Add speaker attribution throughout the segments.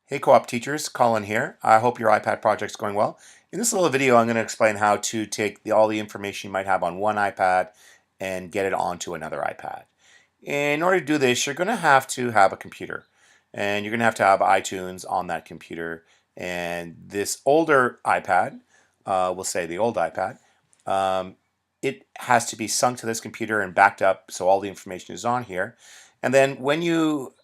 Speaker 1: Hey co-op teachers, Colin here. I hope your iPad project's going well. In this little video, I'm going to explain how to take all the information you might have on one iPad and get it onto another iPad. In order to do this, you're going to have a computer, and you're going to have iTunes on that computer. And this older iPad, we'll say the old iPad, um, it has to be sunk to this computer and backed up so all the information is on here. And then when you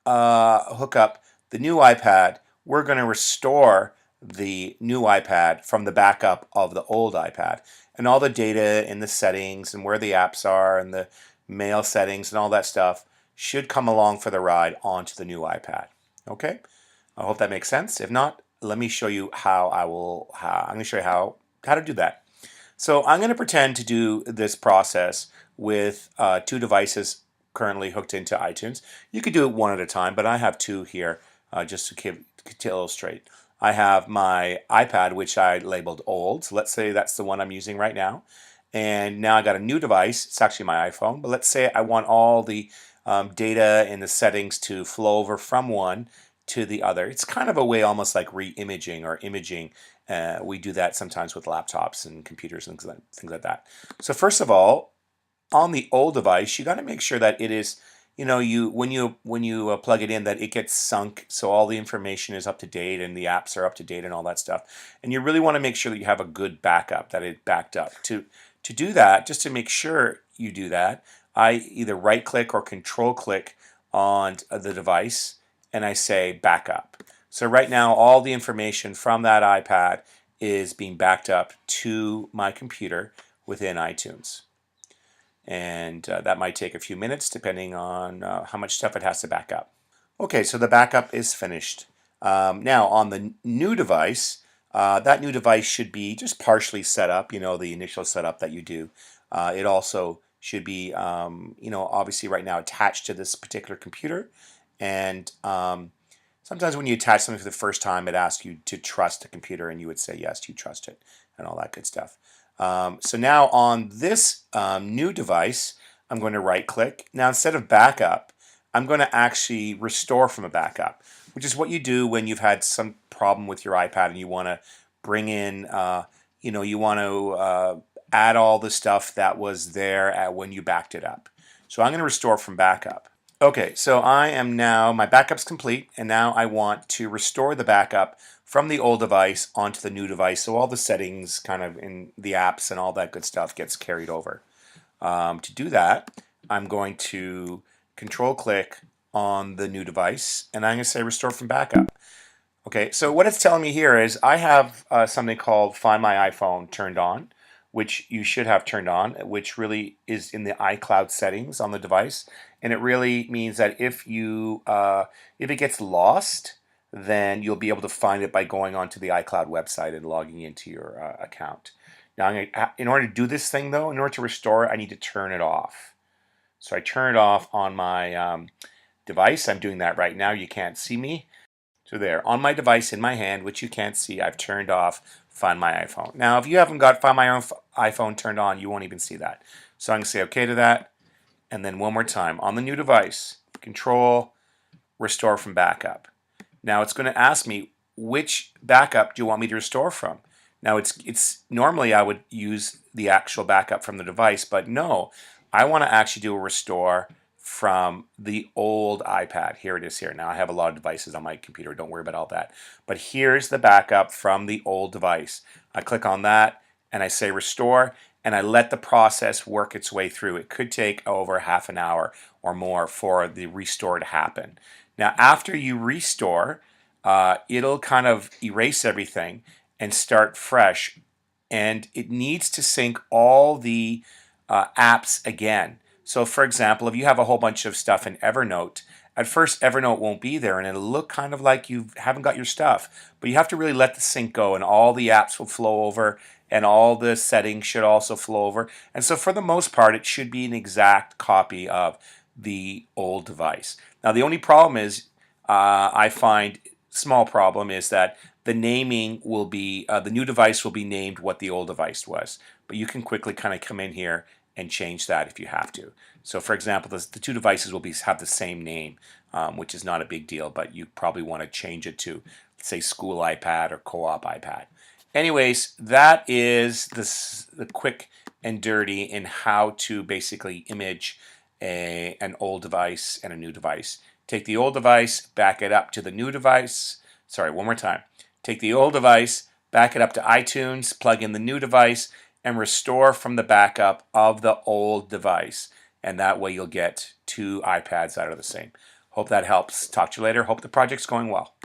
Speaker 1: hook up the new iPad, we're going to restore the new iPad from the backup of the old iPad. And all the data in the settings and where the apps are and the mail settings and all that stuff should come along for the ride onto the new iPad. Okay? I hope that makes sense. If not, let me show you I'm going to show you how to do that. So I'm going to pretend to do this process with two devices currently hooked into iTunes. You could do it one at a time, but I have two here just to illustrate. I have my iPad, which I labeled old. So let's say that's the one I'm using right now. And now I got a new device. It's actually my iPhone. But let's say I want all the data and the settings to flow over from one to the other. It's kind of a way almost like re-imaging or imaging. We do that sometimes with laptops and computers and things like that. So first of all, on the old device, you got to make sure that it is, when you plug it in, that it gets sunk, so all the information is up to date and the apps are up to date and all that stuff. And you really want to make sure that you have a good backup, that it backed up. To do that, just to make sure you do that, I either right click or control click on the device and I say backup. So right now, all the information from that iPad is being backed up to my computer within iTunes. And that might take a few minutes depending on how much stuff it has to back up. Okay, so the backup is finished. Now on the new device, that new device should be just partially set up, the initial setup that you do. It also should be, obviously right now attached to this particular computer. And sometimes when you attach something for the first time, it asks you to trust the computer, and you would say, yes, you trust it, and all that good stuff. So now on this new device, I'm going to right click. Now instead of backup, I'm going to actually restore from a backup, which is what you do when you've had some problem with your iPad and you want to bring in, you want to add all the stuff that was there when you backed it up. So I'm going to restore from backup. Okay, so my backup's complete, and now I want to restore the backup from the old device onto the new device, so all the settings kind of in the apps and all that good stuff gets carried over. To do that, I'm going to control click on the new device, and I'm going to say restore from backup. Okay, so what it's telling me here is I have something called Find My iPhone turned on, which you should have turned on, which really is in the iCloud settings on the device. And it really means that if it gets lost, then you'll be able to find it by going onto the iCloud website and logging into your account. Now, in order to do this thing, though, in order to restore it, I need to turn it off. So I turn it off on my device. I'm doing that right now. You can't see me. So there, on my device in my hand, which you can't see, I've turned off Find My iPhone. Now, if you haven't got Find My iPhone turned on, you won't even see that. So I'm going to say OK to that. And then one more time, on the new device, Control, Restore from Backup. Now it's going to ask me, which backup do you want me to restore from? Now it's normally I would use the actual backup from the device, but no, I want to actually do a restore from the old iPad. Here it is here. Now I have a lot of devices on my computer. Don't worry about all that. But here's the backup from the old device. I click on that and I say restore, and I let the process work its way through. It could take over half an hour or more for the restore to happen. Now after you restore, it'll kind of erase everything and start fresh. And it needs to sync all the apps again. So for example, if you have a whole bunch of stuff in Evernote, at first Evernote won't be there and it'll look kind of like you haven't got your stuff. But you have to really let the sync go, and all the apps will flow over and all the settings should also flow over. And so for the most part, it should be an exact copy of the old device. Now the only problem is, I find, small problem, is that the naming will be, the new device will be named what the old device was. But you can quickly kind of come in here and change that if you have to. So for example, the two devices will have the same name, which is not a big deal, but you probably want to change it to, say, school iPad or co-op iPad. Anyways, that is the quick and dirty in how to basically image an old device and a new device. Take the old device, back it up to the new device. Sorry, one more time. Take the old device, back it up to iTunes, plug in the new device, and restore from the backup of the old device. And that way you'll get two iPads that are the same. Hope that helps. Talk to you later. Hope the project's going well.